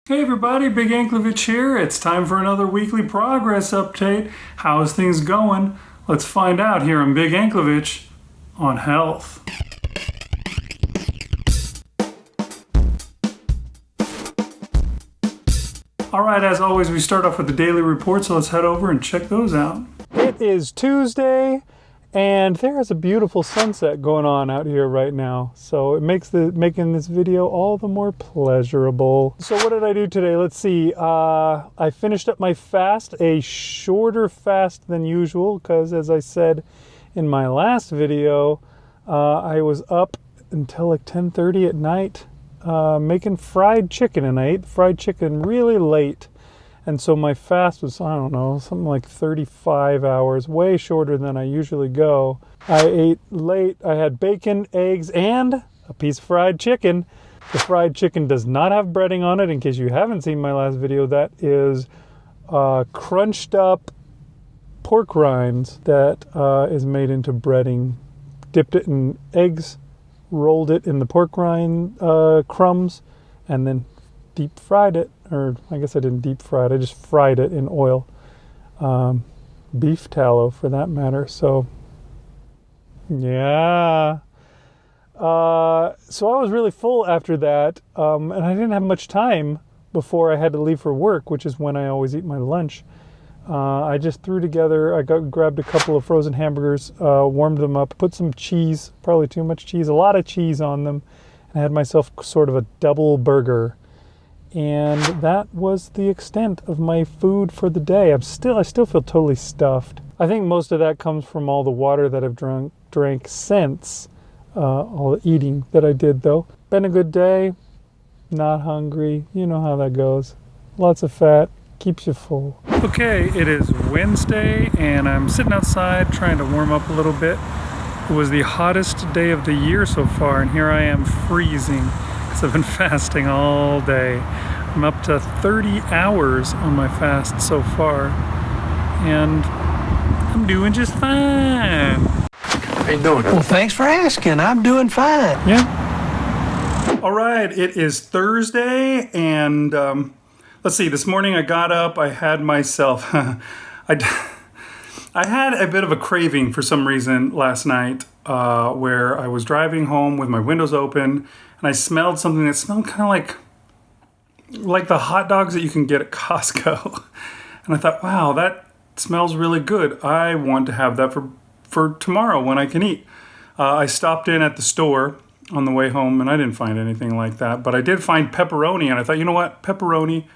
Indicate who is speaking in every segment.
Speaker 1: Hey everybody, Big Anklevich here. It's time for another weekly progress update. How's things going? Let's find out here on Big Anklevich on health. Alright, as always, we start off with the daily report, so let's head over and check those out. It is Tuesday, and there is a beautiful sunset going on out here right now. So it makes making this video all the more pleasurable. So what did I do today? Let's see. I finished up my fast, a shorter fast than usual, because as I said in my last video, I was up until like 10:30 at night making fried chicken, and I ate fried chicken really late. And so my fast was, I don't know, something like 35 hours, way shorter than I usually go. I ate late. I had bacon, eggs, and a piece of fried chicken. The fried chicken does not have breading on it, in case you haven't seen my last video. That is crunched up pork rinds that is made into breading. Dipped it in eggs, rolled it in the pork rind crumbs, and then deep fried it. Or I guess I didn't deep fry it, I just fried it in oil. Beef tallow for that matter. So yeah. So I was really full after that, and I didn't have much time before I had to leave for work, which is when I always eat my lunch. I just threw together, grabbed a couple of frozen hamburgers, warmed them up, put some cheese, probably too much cheese, a lot of cheese on them, and I had myself sort of a double burger. And that was the extent of my food for the day. I still feel totally stuffed. I think most of that comes from all the water that I've drank since all the eating that I did, though. Been a good day, not hungry. You know how that goes. Lots of fat, keeps you full. Okay, it is Wednesday, and I'm sitting outside trying to warm up a little bit. It was the hottest day of the year so far, and here I am freezing. I've been fasting all day. I'm up to 30 hours on my fast so far, and I'm doing just fine.
Speaker 2: How you doing? Well, thanks for asking. I'm doing fine.
Speaker 1: Yeah. All right, it is Thursday, and let's see. This morning I got up. I had myself. I had a bit of a craving for some reason last night, where I was driving home with my windows open. And I smelled something that smelled kind of like the hot dogs that you can get at Costco. And I thought, wow, that smells really good. I want to have that for tomorrow when I can eat. I stopped in at the store on the way home, and I didn't find anything like that. But I did find pepperoni, and I thought, you know what? Pepperoni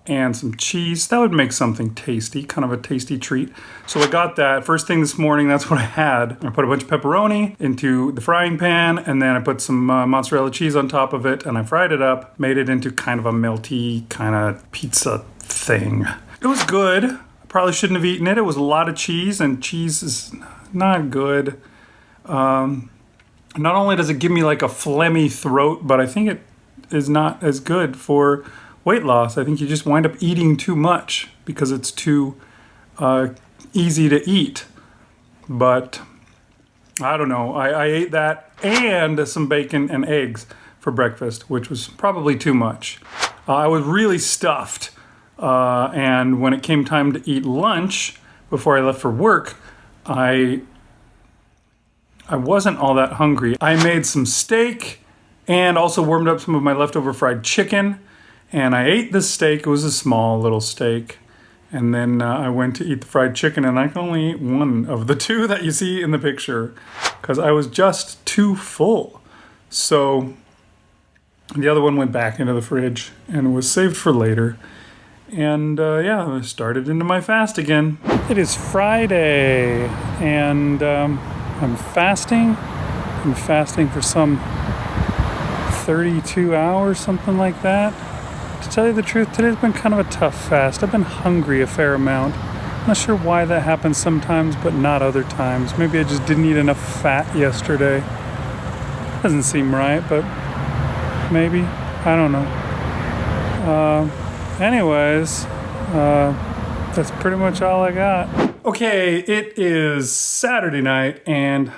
Speaker 1: and some cheese, that would make something tasty, kind of a tasty treat. So I got that. First thing this morning, that's what I had. I put a bunch of pepperoni into the frying pan, and then I put some mozzarella cheese on top of it, and I fried it up, made it into kind of a melty kind of pizza thing. It was good. I probably shouldn't have eaten it. It was a lot of cheese, and cheese is not good. Not only does it give me like a phlegmy throat, but I think it is not as good for weight loss. I think you just wind up eating too much because it's too easy to eat. But I don't know. I ate that and some bacon and eggs for breakfast, which was probably too much. I was really stuffed. And when it came time to eat lunch before I left for work, I wasn't all that hungry. I made some steak and also warmed up some of my leftover fried chicken. And I ate the steak. It was a small little steak. And then I went to eat the fried chicken, and I can only eat one of the two that you see in the picture because I was just too full. So the other one went back into the fridge and was saved for later. And yeah, I started into my fast again. It is Friday, and I'm fasting. I'm fasting for some 32 hours, something like that. To tell you the truth, today's been kind of a tough fast. I've been hungry a fair amount. I'm not sure why that happens sometimes, but not other times. Maybe I just didn't eat enough fat yesterday. Doesn't seem right, but maybe. I don't know. Anyways, that's pretty much all I got. Okay, it is Saturday night, and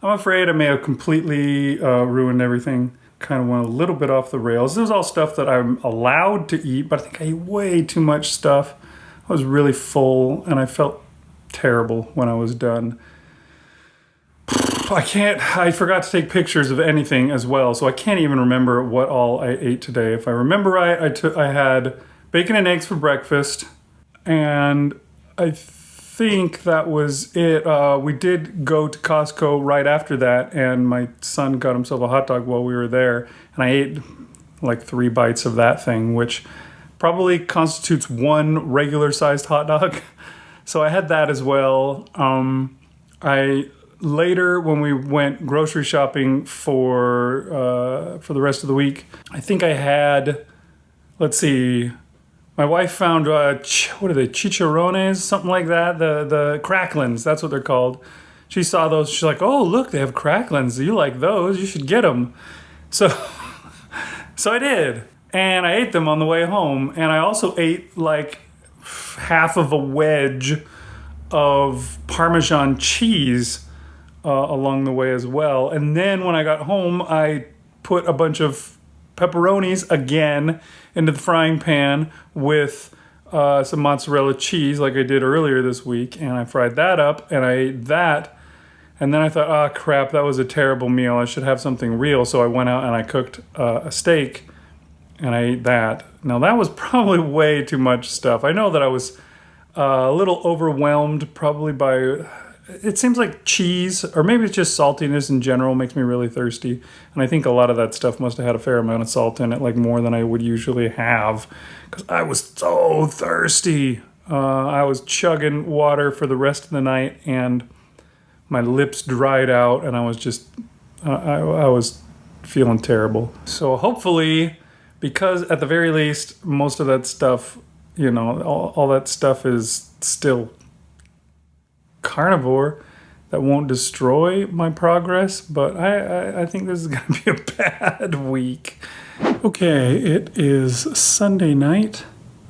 Speaker 1: I'm afraid I may have completely ruined everything kind of went a little bit off the rails. This was all stuff that I'm allowed to eat, but I think I ate way too much stuff. I was really full, and I felt terrible when I was done. I forgot to take pictures of anything as well, so I can't even remember what all I ate today. If I remember right, I had bacon and eggs for breakfast, and I think that was it. We did go to Costco right after that, and my son got himself a hot dog while we were there, and I ate like 3 bites of that thing, which probably constitutes 1 regular-sized hot dog. So I had that as well. Later, when we went grocery shopping for the rest of the week, I think I had, let's see, my wife found, what are they, chicharrones, something like that, the cracklins, that's what they're called. She saw those, she's like, oh, look, they have cracklins, you like those, you should get them. So I did, and I ate them on the way home, and I also ate like half of a wedge of Parmesan cheese along the way as well. And then when I got home, I put a bunch of pepperonis again into the frying pan with some mozzarella cheese like I did earlier this week, and I fried that up and I ate that. And then I thought, oh crap, that was a terrible meal. I should have something real. So I went out and I cooked a steak and I ate that. Now that was probably way too much stuff. I know that I was a little overwhelmed probably by, it seems like cheese, or maybe it's just saltiness in general makes me really thirsty. And I think a lot of that stuff must have had a fair amount of salt in it, like more than I would usually have, because I was so thirsty. I was chugging water for the rest of the night, and my lips dried out, and I was just, I was feeling terrible. So hopefully, because at the very least, most of that stuff, you know, all that stuff is still carnivore, that won't destroy my progress, but I think this is going to be a bad week. Okay, it is Sunday night.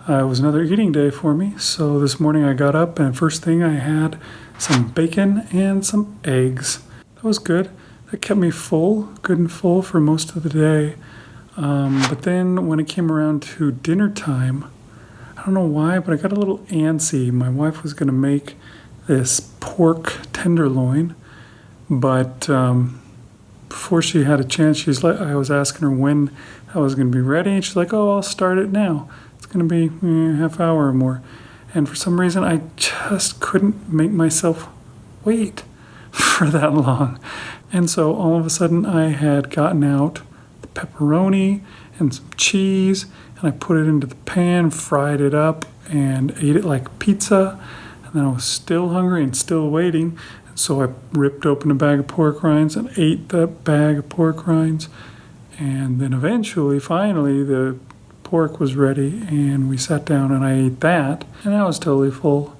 Speaker 1: It was another eating day for me, so this morning I got up and first thing I had some bacon and some eggs. That was good. That kept me full, good and full for most of the day. But then when it came around to dinner time, I don't know why, but I got a little antsy. My wife was going to make this pork tenderloin, but before she had a chance, I was asking her when I was going to be ready, and she's like, oh, I'll start it now. It's going to be a half hour or more. And for some reason, I just couldn't make myself wait for that long. And so all of a sudden, I had gotten out the pepperoni and some cheese, and I put it into the pan, fried it up, and ate it like pizza. And then I was still hungry and still waiting, and so I ripped open a bag of pork rinds and ate that bag of pork rinds. And then eventually, finally, the pork was ready, and we sat down and I ate that, and I was totally full.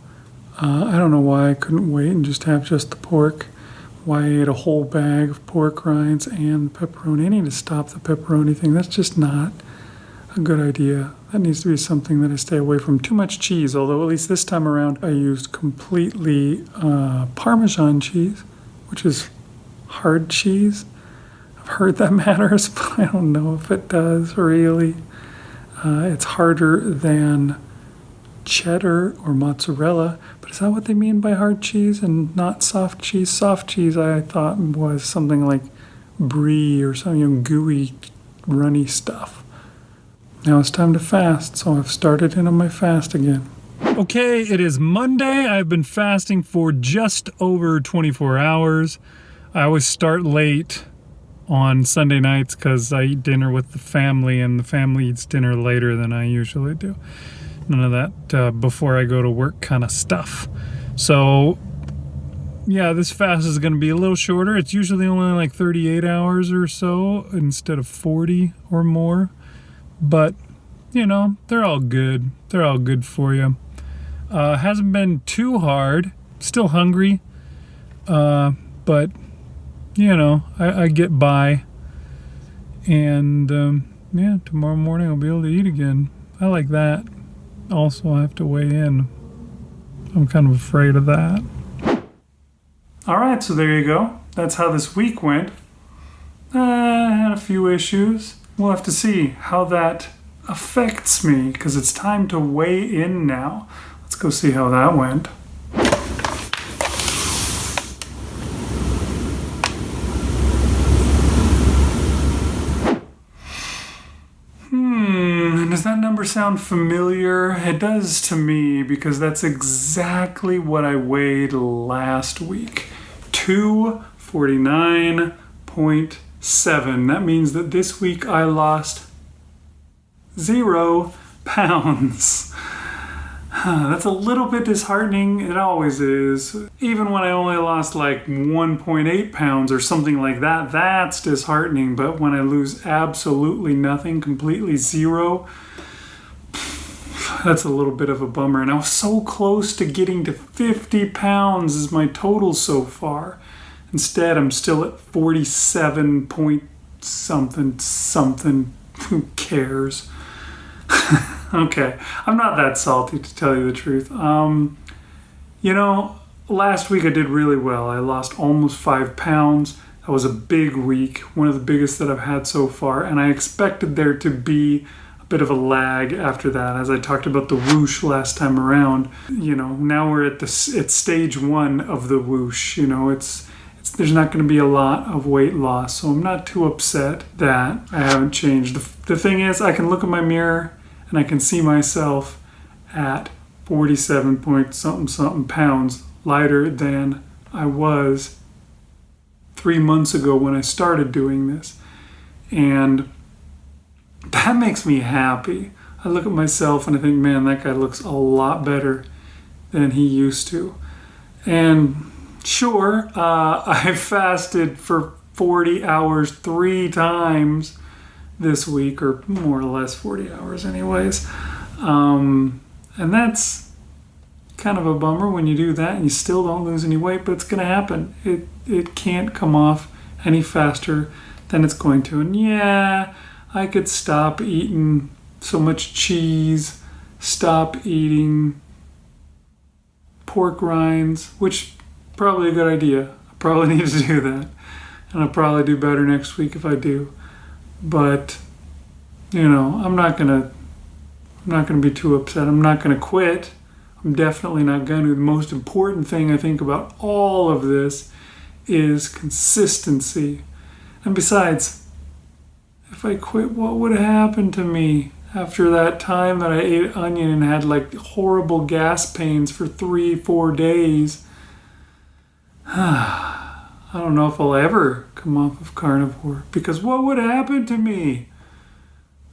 Speaker 1: I don't know why I couldn't wait and just have just the pork. Why I ate a whole bag of pork rinds and pepperoni. I need to stop the pepperoni thing. That's just not a good idea. That needs to be something that I stay away from. Too much cheese, although at least this time around I used completely Parmesan cheese, which is hard cheese. I've heard that matters, but I don't know if it does really. It's harder than cheddar or mozzarella, but is that what they mean by hard cheese and not soft cheese? Soft cheese I thought was something like brie or some gooey, runny stuff. Now it's time to fast, so I've started in on my fast again. Okay, it is Monday. I've been fasting for just over 24 hours. I always start late on Sunday nights because I eat dinner with the family, and the family eats dinner later than I usually do. None of that before I go to work kind of stuff. So yeah, this fast is going to be a little shorter. It's usually only like 38 hours or so instead of 40 or more. But, you know, they're all good. They're all good for you. Hasn't been too hard. Still hungry. But, you know, I get by. And, yeah, tomorrow morning I'll be able to eat again. I like that. Also, I have to weigh in. I'm kind of afraid of that. All right, so there you go. That's how this week went. I had a few issues. We'll have to see how that affects me because it's time to weigh in now. Let's go see how that went. Does that number sound familiar? It does to me because that's exactly what I weighed last week. 249.7. That means that this week I lost 0 pounds. That's a little bit disheartening. It always is. Even when I only lost like 1.8 pounds or something like that, that's disheartening. But when I lose absolutely nothing, completely 0, that's a little bit of a bummer. And I was so close to getting to 50 pounds as my total so far. Instead, I'm still at 47 point something. Who cares? Okay, I'm not that salty to tell you the truth. Last week I did really well. I lost almost 5 pounds. That was a big week, one of the biggest that I've had so far, and I expected there to be a bit of a lag after that, as I talked about the whoosh last time around. Now we're at stage 1 of the whoosh. There's not going to be a lot of weight loss, so I'm not too upset that I haven't changed. The thing is, I can look at my mirror and I can see myself at 47 point something pounds lighter than I was 3 months ago when I started doing this. And that makes me happy. I look at myself and I think, man, that guy looks a lot better than he used to. And sure, I fasted for 40 hours 3 times this week, or more or less 40 hours anyways. And that's kind of a bummer when you do that and you still don't lose any weight, but it's going to happen. It can't come off any faster than it's going to. And yeah, I could stop eating so much cheese, stop eating pork rinds, which probably a good idea. I probably need to do that. And I'll probably do better next week if I do. But, I'm not gonna be too upset. I'm not gonna quit. I'm definitely not gonna. The most important thing I think about all of this is consistency. And besides, if I quit, what would happen to me after that time that I ate onion and had like horrible gas pains for 3-4 days? I don't know if I'll ever come off of carnivore, because what would happen to me?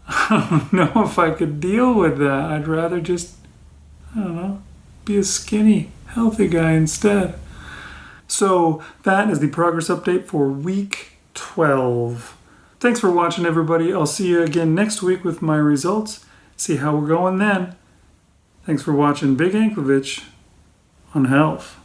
Speaker 1: I don't know if I could deal with that. I'd rather just, be a skinny, healthy guy instead. So that is the progress update for week 12. Thanks for watching, everybody. I'll see you again next week with my results. See how we're going then. Thanks for watching Big Anklevich on health.